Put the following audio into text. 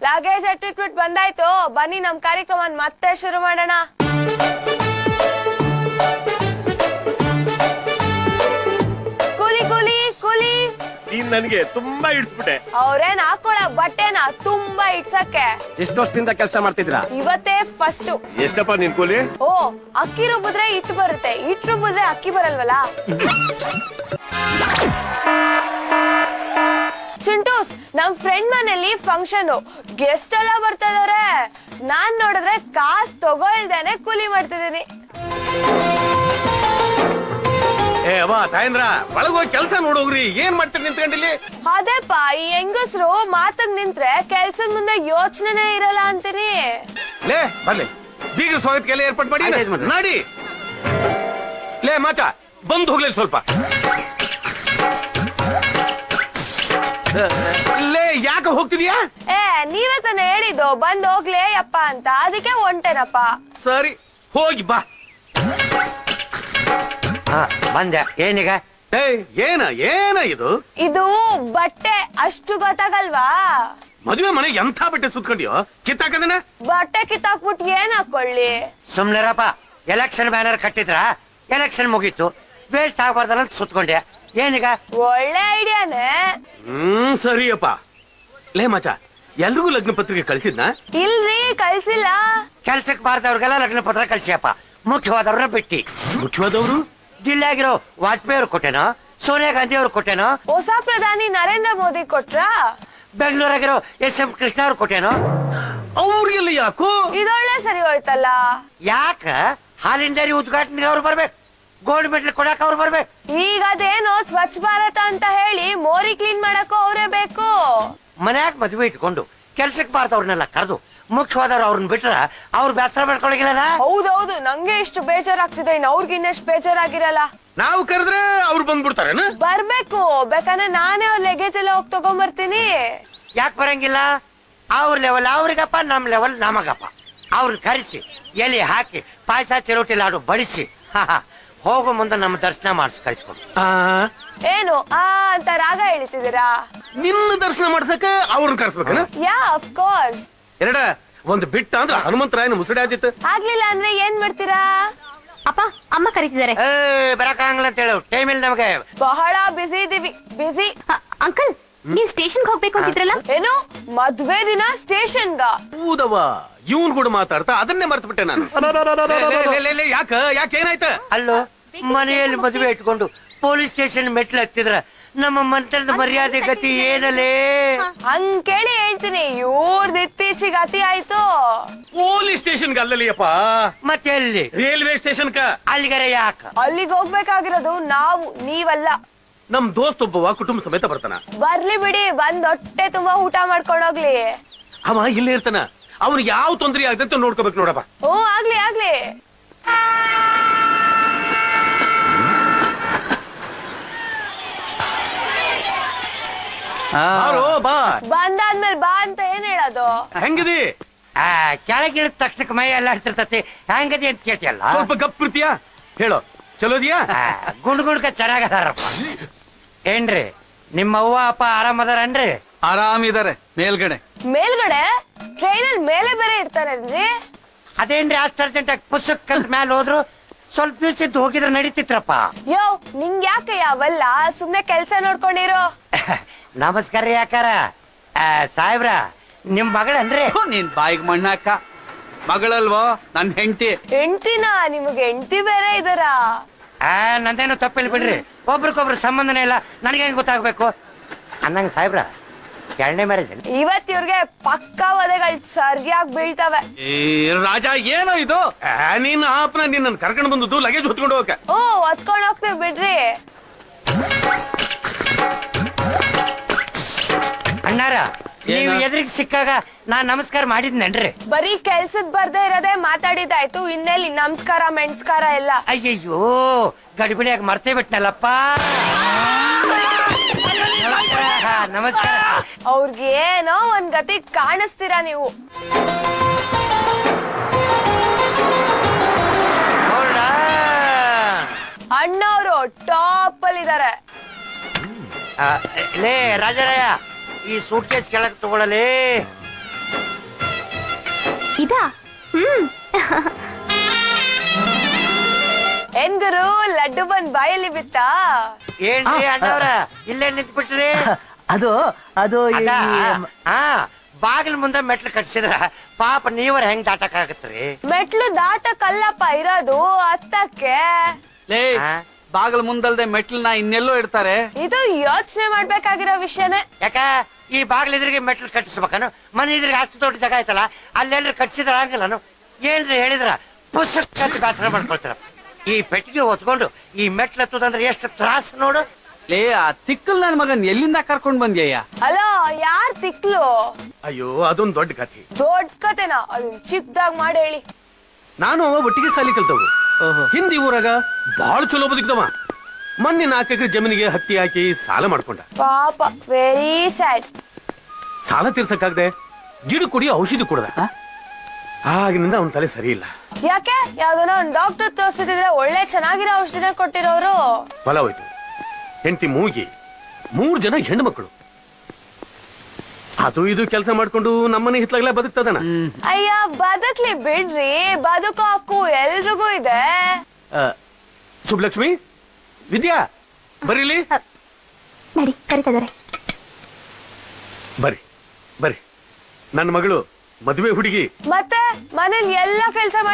Luggage ಇಟ್ಬಿಟ್ಟು ಬಂದಾಯ್ತು, ಬನ್ನಿ ನಮ್ ಕಾರ್ಯಕ್ರಮ ಮತ್ತೆ ಶುರು ಮಾಡೋಣ. ಕೂಲಿ ಕೂಲಿ ಕೂಲಿ. ನೀನ್ ನನ್ಗೆ ತುಂಬಾ ಇಡ್ಸ್ಬಿಟ್ಟೆ. ಅವ್ರೇನ್ ಹಾಕೊಳ ಬಟ್ಟೆನ ತುಂಬಾ ಇಡ್ಸಕ್ಕೆ. ಎಷ್ಟು ವರ್ಷದಿಂದ ಕೆಲಸ ಮಾಡ್ತಿದ್ರ? ಇವತ್ತೇ ಫಸ್ಟ್. ಎಷ್ಟಪ್ಪ ನಿನ್ ಕೂಲಿ? ಓ, ಅಕ್ಕಿ ರುಬ್ಬಿದ್ರೆ ಹಿಟ್ಟು ಬರುತ್ತೆ, ಹಿಟ್ಟು ರುಬ್ಬಿದ್ರೆ ಅಕ್ಕಿ ಬರಲ್ವಲ್ಲ. ಚಿಂಟೂಸ್, ನಮ್ ಫ್ರೆಂಡ್ ಮನೇಲಿ ಫಂಕ್ಷನ್, ಗೆಸ್ಟ್ ಎಲ್ಲ ಬರ್ತಾ ಇದಾರೆ. ನಾನ್ ನೋಡಿದ್ರೆ ಕಾಸ್ ತಗೊಳ್ದೇನೆ ಕೂಲಿ ಮಾಡ್ತಿದೀನಿ. ತಾಯಂದ್ರ ಒಳಗೋಗಿ ಕೆಲಸ ನೋಡೋಗ್ರಿ, ಏನ್ ಮಾಡ್ತೀರಿ ನಿಂತ್ಕೊಂಡಿಲ್ಲಿ? ಅದೇಪ್ಪ, ಈ ಹೆಂಗಸ್ರು ಮಾತಗ್ ನಿಂತ್ರೆ ಕೆಲ್ಸದ ಮುಂದೆ ಯೋಚನೆ ಇರಲ್ಲ ಅಂತೀನಿ. ಲೇ ಬರ್ಲಿ, ಬೀಗ್ರ ಸ್ವಾಗತಕ್ಕೆಲ್ಲ ಏರ್ಪಾಟ್ ಮಾಡಿ ನಾಡಿ. ಲೇ ಮಾತ ಬಂದು ಹೋಗ್ಲಿ ಸ್ವಲ್ಪ. ಲೇ ಯಾಕೆ ಹೋಗ್ತಿದ್ಯಾ? ನೀವೇ ತಾನೇ ಹೇಳಿದ್ದು ಬಂದ್ ಹೋಗ್ಲೇ ಅಪ್ಪ ಅಂತ, ಅದಕ್ಕೆ ಹೊಂಟೇನಪ್ಪ. ಸರಿ ಹೋಗಿ ಬಾ. ಬಂದೆ. ಏನೀಗ? ಏನ ಏನ ಇದು? ಇದು ಬಟ್ಟೆ, ಅಷ್ಟು ಗೊತ್ತಾಗಲ್ವಾ? ಮದುವೆ ಮನೆಗೆ ಎಂಥ ಬಟ್ಟೆ ಸುತ್ಕೊಂಡಿಯೋ, ಕಿತ್ತಾಕದನ? ಬಟ್ಟೆ ಕಿತ್ತಾಕ್ಬಿಟ್ಟು ಏನ್ ಹಾಕೊಳ್ಳಿ? ಸುಮ್ನಿರಪ್ಪ. ಎಲೆಕ್ಷನ್ ಬ್ಯಾನರ್ ಕಟ್ಟಿದ್ರ, ಎಲೆಕ್ಷನ್ ಮುಗೀತು, ವೇಸ್ಟ್ ಆಗ್ಬಾರ್ದಲ್ಲ ಅಂತ ಸುತ್ಕೊಂಡೆ. ಏನೀಗ? ಒಳ್ಳೆ ಐಡಿಯಾನೇ. ಸರಿಯಪ್ಪ. ಲೇ ಮಚ, ಎಲ್ರಿಗೂ ಲಗ್ನ ಪತ್ರಿಕೆ ಕಳ್ಸಿದ್ನ? ಇಲ್ರಿ, ಕಳ್ಸಿಲ್ಲ. ಕೆಲ್ಸಕ್ ಬಾರ್ದವ್ರಿಗೆಲ್ಲ ಲಗ್ನ ಪತ್ರ ಕಳ್ಸಿಯಪ್ಪ. ಮುಖ್ಯವಾದವ್ರನ್ನ ಬಿಟ್ಟಿ. ಮುಖ್ಯವಾದವರು? ಜಿಲ್ಲೆಯಾಗಿರೋ ವಾಜಪೇಯಿ ಅವ್ರು ಕೊಟ್ಟೇನೋ, ಸೋನಿಯಾ ಗಾಂಧಿ ಅವ್ರು ಕೊಟ್ಟೇನೋ, ಹೊಸ ಪ್ರಧಾನಿ ನರೇಂದ್ರ ಮೋದಿ ಕೊಟ್ರ, ಬೆಂಗಳೂರಾಗಿರೋ SM ಕೃಷ್ಣ ಅವ್ರು ಕೊಟ್ಟೇನೋ. ಅವ್ರಿಗೆಲ್ಲ ಯಾಕೋ? ಇದೊಳ್ಳೆ ಸರಿ ಹೋಯ್ತಲ್ಲ. ಯಾಕ? ಹಾಲಿನ ಡೈರಿ ಉದ್ಘಾಟನೆಗೆ ಅವ್ರು ಬರ್ಬೇಕು, ಗೋಲ್ಡ್ ಮೆಡಲ್ ಕೊಡಾಕ ಅವ್ರು ಬರ್ಬೇಕು. ಈಗ ಅದೇನೋ ಸ್ವಚ್ಛ ಭಾರತ ಅಂತ ಹೇಳಿ ಮೋರಿ ಕ್ಲೀನ್ ಮಾಡಕ್ಕೂ ಅವರೇ ಬೇಕು. ಮನ್ಯಾಗ ಮದುವೆ ಇಟ್ಕೊಂಡು ಕೆಲ್ಸಕ್ ಬಾರ್ದವ್ರನ್ನೆಲ್ಲ ಕರೆದು ಮುಖ್ಯವಾದವ್ರು ಅವ್ರನ್ನ ಬಿಟ್ರ ಅವ್ರು ಬೇಸರ ಮಾಡ್ಕೊಳಗಿಲ್ಲ. ಹೌದೌದು, ನಂಗೆ ಇಷ್ಟು ಬೇಜಾರಾಗ್ತಿದೆ, ಇನ್ನು ಅವ್ರಿಗೆ ಇನ್ನೆಷ್ಟು ಬೇಜಾರಾಗಿರಲ್ಲ. ನಾವು ಕರೆದ್ರೆ ಅವ್ರು ಬಂದ್ಬಿಡ್ತಾರೇನ? ಬರ್ಬೇಕು, ಬೇಕಂದ್ರೆ ನಾನೇ ಅವ್ರ ಲಗೇಜ್ ಎಲ್ಲ ಹೋಗಿ ತಗೊಂಡ್ಬರ್ತೀನಿ. ಯಾಕೆ ಬರಂಗಿಲ್ಲ? ಅವ್ರ ಲೆವೆಲ್ ಅವ್ರಿಗಪ್ಪ, ನಮ್ ಲೆವೆಲ್ ನಮಗಪ್ಪ. ಅವ್ರನ್ನ ಕರೆಸಿ ಎಲೆ ಹಾಕಿ ಪಾಯಸ ಚಿರೋಟಿ ಲಾಡು ಬಡಿಸಿ ಹೋಗೋ ಮುಂದೆ ನಮ್ಮ ದರ್ಶನ ಮಾಡಿಸಿ ಕಳಿಸ್ಕೊಂಡು. ಏನು ಅಂತ ರಾಗ ಹೇಳ್ತಿದ್ದೀರಾ? ನಿನ್ನ ದರ್ಶನ ಮಾಡ್ಸಕ ಅವ್ರನ್ನ ಕರ್ಸ್ಬೇಕನ? ಯಾ, ಆಫ್ ಕೋರ್ಸ್. ಎರಡ ಒಂದು ಬಿಟ್ಟ ಅಂದ್ರೆ ಹನುಮಂತರಾಯನ ಮುಸುಡಿ ಆದಿತ್ತು. ಆಗ್ಲಿಲ್ಲ ಅಂದ್ರೆ ಏನ್ ಮಾಡ್ತೀರಾ? ಅಪ್ಪ, ಅಮ್ಮ ಕರೀತಿದ್ದಾರೆ. ಬರಕಾಗಲ್ಲ ಅಂತ ಹೇಳು, ಟೈಮ್ ಇಲ್ಲ ನಮಗೆ. ಬಹಳ ಬಿಸಿ ಇದೀವಿ, ಬಿಸಿ. ಅಂಕಲ್, ನೀವ್ ಸ್ಟೇಷನ್ಗೆ ಹೋಗ್ಬೇಕು ಅಂತಿದ್ರಲ್ಲ? ಏನು, ಮದ್ವೆ ದಿನ ಸ್ಟೇಷನ್ಗ? ಹೌದವ, ಇವನ್ ಕೂಡ ಮಾತಾಡ್ತಾ ಅದನ್ನೇ ಮರ್ತು ಬಿಟ್ಟೆ ನಾನು. ಯಾಕೇನಾಯ್ತ? ಅಲ್ಲೋ, ಮನೆಯಲ್ಲಿ ಮದುವೆ ಇಟ್ಕೊಂಡು ಪೊಲೀಸ್ ಸ್ಟೇಷನ್ ಮೆಟ್ಲು ಹತ್ತಿದ್ರ ನಮ್ಮ ಮಂತ್ರದ ಮರ್ಯಾದೆ ಗತಿ ಏನಲೇ? ಹಂಗ್ ಕೇಳಿ ಹೇಳ್ತೀನಿ, ಇವ್ರದ್ ಇತ್ತೀಚಿಗೆ ಅತಿ ಆಯ್ತು. ಪೊಲೀಸ್ ಸ್ಟೇಷನ್ಗೆ ಅಲ್ಲಲ್ಲಿಯಪ್ಪ, ಮತ್ತೆ ಎಲ್ಲಿ? ರೈಲ್ವೆ ಸ್ಟೇಷನ್ ಕ. ಅಲ್ಲಿಗರೆ ಯಾಕ? ಅಲ್ಲಿಗೆ ಹೋಗ್ಬೇಕಾಗಿರೋದು ನಾವು, ನೀವಲ್ಲ. ನಮ್ ದೋಸ್ತ್ ಒಬ್ಬವ ಕುಟುಂಬ ಸಮೇತ ಬರ್ತಾನ. ಬರ್ಲಿ ಬಿಡಿ, ಬಂದ್ ಹೊಟ್ಟೆ ತುಂಬಾ ಊಟ ಮಾಡ್ಕೊಂಡೋಗ್ಲಿ. ಅವ ಇಲ್ಲೇ ಇರ್ತಾನ, ಅವ್ನಿಗೆ ಯಾವ ತೊಂದರೆ ಆಗದಂತ ನೋಡ್ಕೋಬೇಕು ನೋಡಪ್ಪ. ಆಗ್ಲಿ ಆಗ್ಲಿ. ಬಾ. ಬಂದಾದ್ಮೇಲೆ ಬಾ ಅಂತ ಏನ್ ಹೇಳೋದು? ಹೆಂಗದಿ? ಕೆಳಗಿಳಿದ ತಕ್ಷಣಕ್ಕೆ ಮೈ ಎಲ್ಲ ಇರ್ತಿರ್ತತಿ, ಹೆಂಗದಿ ಅಂತ ಕೇಳ್ತಿಯಲ್ಲ. ಸ್ವಲ್ಪ ಗಪ್ಪಿರ್ತೀಯ? ಹೇಳೋ, ಚಲೋದಿಯಾ? ಗುಂಡ್ಗುಂಡ್ಕ ಚೆನ್ನಾಗದಾರಪ್ಪ. ಏನ್ರಿ, ನಿಮ್ಮ ಅವ್ವ ಅಪ್ಪ ಆರಾಮದಾರನ್ರಿ? ಆರಾಮಿದಾರೆ. ಮೇಲ್ಗಡೆ ಮೇಲ್ಗಡೆ ಟ್ರೈನಲ್ಲಿ ಮೇಲೆ ಬೇರೆ ಇರ್ತಾರೇನ್ರಿ? ಅದೇನ್ರಿ ಅಷ್ಟು ಅರ್ಜೆಂಟ್ ಆಗಿ ಪುಸ್ತಕ ಮ್ಯಾಲ ಹೋದ್ರು? ಸ್ವಲ್ಪ ದಿವಸ ಇದ್ದು ಹೋಗಿದ್ರೆ ನಡೀತಿತ್ರಪ್ಪ. ಯೋ, ನಿಂಗ್ ಯಾಕೆ ಅವೆಲ್ಲ? ಸುಮ್ನೆ ಕೆಲ್ಸ ನೋಡ್ಕೊಂಡಿರೋ. ನಮಸ್ಕಾರ ರೀ ಯಾಕಾರ. ಸಾಹೇಬ್ರ, ನಿಮ್ ಮಗಳನ್ರಿ? ನೀನ್ ಬಾಯಿಗೆ ಮಣ್ಣಾಕ. ಮಗಳಲ್ವೋ ನನ್ ಹೆಂಡತಿ. ಹೆಂಡ್ತಿನ? ನಿಮಗೆ ಹೆಂಡ್ತಿ ಬೇರೆ ಇದಾರ? ನಂದೇನು ತಪ್ಪಿಲ್ಲ ಬಿಡ್ರಿ, ಒಬ್ರಿಗೊಬ್ರು ಸಂಬಂಧನೇ ಇಲ್ಲ, ನನಗೆ ಹೆಂಗ್ ಗೊತ್ತಾಗ್ಬೇಕು? ಅನ್ನಂಗ ಸಾಹೇಬ್ರ, ಎರಡನೇ ಮ್ಯಾರೇಜ್ ಇವತ್ ಇವ್ರಿಗೆ ಪಕ್ಕಾ ವಧೆಗಳು ಸರಿಯಾಗಿ ಬೀಳ್ತವೆ. ರಾಜ, ಏನೋ ಇದು? ನೀನ್ ಆಪ್ನ ನಿನ್ನ ಕರ್ಕೊಂಡ್ ಬಂದದ್ದು ಲಗೇಜ್ ಹೊತ್ಕೊಂಡು ಹೋಗಕ್ಕೆ. ಹೊತ್ಕೊಂಡ್ ಹೋಗ್ತೀವಿ ಬಿಡ್ರಿ. ಅಣ್ಣಾರ, ನೀವು ಎದುರಿಗೆ ಸಿಕ್ಕಾಗ ನಾನ್ ನಮಸ್ಕಾರ ಮಾಡಿದ್ನೇನ್ರಿ? ಬರೀ ಕೆಲ್ಸದ್ ಬರ್ದೇ ಇರೋದೇ ಮಾತಾಡಿದಾಯ್ತು, ಇನ್ನೆಲ್ಲಿ ನಮಸ್ಕಾರ ಮೆಣಸ್ಕಾರ ಎಲ್ಲ. ಅಯ್ಯಯ್ಯೋ, ಗಡಿಬಿಡಿಯಾಗಿ ಮರ್ತೇ ಬಿಟ್ನಲ್ಲಪ್ಪ. ನಮಸ್ಕಾರ. ಅವ್ರಿಗೆ ಏನೋ ಒಂದ್ ಗತಿ ಕಾಣಿಸ್ತೀರಾ ನೀವು. ಅಣ್ಣವ್ರು ಟಾಪ್ ಅಲ್ಲಿ ಇದಾರೆ. ಲೇ ರಾಜರಾಯ, ಈ ಸೂಟ್ ಕೇಸ್ ಕೆಳಗೆ ತಗೊಳ್ಳಲಿ. ಇದಾ? ಏನ್ ಗುರು ಲಡ್ಡು ಬಂದ್ ಬಾಯಲ್ಲಿ ಬಿತ್ತಾ? ಏನ್ರಿ ಅಣ್ಣವ್ರ ಇಲ್ಲೇ ನಿಂತ್ಬಿಟ್ರಿ? ಅದು ಅದು ಅದ, ಹಾ ಬಾಗಿಲ್ ಮುಂದೆ ಮೆಟ್ಲು ಕಟ್ಸಿದ್ರ ಪಾಪ ನೀವರ ಹೆಂಗ್ ದಾಟಕ್ಕಾಗತ್ರಿ? ಮೆಟ್ಲು ದಾಟಕ್ಕಲ್ಲಪ್ಪ ಇರೋದು, ಹತ್ತಕ್ಕೆ. ಲೇ ಆ? ಬಾಗಿಲು ಮುಂದಲ್ದೆ ಮೆಟ್ಲನ್ನ ಇನ್ನೆಲ್ಲೋ ಇಡ್ತಾರೆ. ಇದು ಯೋಚನೆ ಮಾಡ್ಬೇಕಾಗಿರೋ ವಿಷಯನೇ. ಯಾಕ ಈ ಬಾಗಿಲು ಎದುರಿಗೆ ಮೆಟ್ಲು ಕಟ್ಟಿಸ್ಬೇಕನು? ಮನೆ ಎದುರಿಗೆ ಅಷ್ಟು ದೊಡ್ಡ ಜಾಗ ಐತಲ್ಲ, ಅಲ್ಲೆಲ್ರು ಕಟ್ಸಿದ್ರ ಹಂಗಿಲ್ಲನು? ಏನ್ರಿ ಹೇಳಿದ್ರ ಪುಸ್ತಕ ಕಟ್ಟಿ ಬೇಸರ ಮಾಡ್ಕೊಳ್ತೀರ. ಈ ಪೆಟ್ಟಿಗೆ ಹೊತ್ಕೊಂಡು ಈ ಮೆಟ್ಲು ಹತ್ತುದಂದ್ರೆ ಎಷ್ಟು ತ್ರಾಸ ನೋಡು. ಲೇ ಆ ತಿಕ್ಕಲ್ ನನ್ ಮಗನ್ ಎಲ್ಲಿಂದ ಕರ್ಕೊಂಡ್ ಬಂದ್ಯಯ್ಯ? ಅಲೋ, ಯಾರ್ ತಿಕ್ಲು? ಅಯ್ಯೋ ಅದೊಂದ್ ದೊಡ್ಡ ಕಥೆ. ದೊಡ್ಡ ಕತೆನಾ? ಅದನ್ ಚಿಕ್ಕದಾಗ್ ಮಾಡಿ ಹೇಳಿ. ನಾನು ಅವ ಒಟ್ಟಿಗೆ ಸಾಲಿ ಕಲ್ತವ್ರು. ಹಿಂದಿ ಊರಾಗ ಬಾಳ ಚಲೋ ಬದುಕಿದವ. ಮೊನ್ನೆ 4 ಎಕರೆ ಜಮೀನಿಗೆ ಹತ್ತಿ ಹಾಕಿ ಸಾಲ ಮಾಡ್ಕೊಂಡ. ಪಾಪ, ವೆರಿ ಸ್ಯಾಡ್. ಸಾಲ ತೀರ್ಸಕ್ಕಾಗದೆ ಗಿಡ ಕುಡಿ ಔಷಧಿ ಕುಡ್ದ. ಆಗಿನಿಂದ ಅವನ ತಲೆ ಸರಿ ಇಲ್ಲ. ಯಾಕೆ? ಯಾವ್ದನ ಒಂದ್ ಡಾಕ್ಟರ್ ತೋರ್ಸಿದ್ರೆ ಒಳ್ಳೆ ಚೆನ್ನಾಗಿರೋ ಔಷಧಿನ ಕೊಟ್ಟಿರೋರು. ಹೊಲ ಹೋಯ್ತು, ಹೆಂಡತಿ ಮೂಗಿ, 3 ಜನ ಹೆಣ್ಣು ಮಕ್ಕಳು. ಅದು ಇದು ಕೆಲಸ ಮಾಡ್ಕೊಂಡು ನಮ್ಮನೆ ಹಿತ್ಲಾಗ್ಲೇ ಬದುಕ್ತದನ. ಅಯ್ಯ ಬದುಕ್ಲಿ ಬಿಡ್ರಿ, ಬದುಕೋ ಹಕ್ಕು ಎಲ್ರಿಗೂ ಇದೆ. ಸುಬ್ಲಕ್ಷ್ಮಿ, ವಿದ್ಯಾ ಬರೀಲಿ. ನಡಿ, ಕರೀತಿದಾರೆ. ಬರ್ರಿ ಬರ್ರಿ, ನನ್ನ ಮಗಳು ಮದುವೆ ಹುಡುಗಿ. ಮತ್ತೆ ಮನೇಲಿ ಎಲ್ಲ ಕೆಲಸ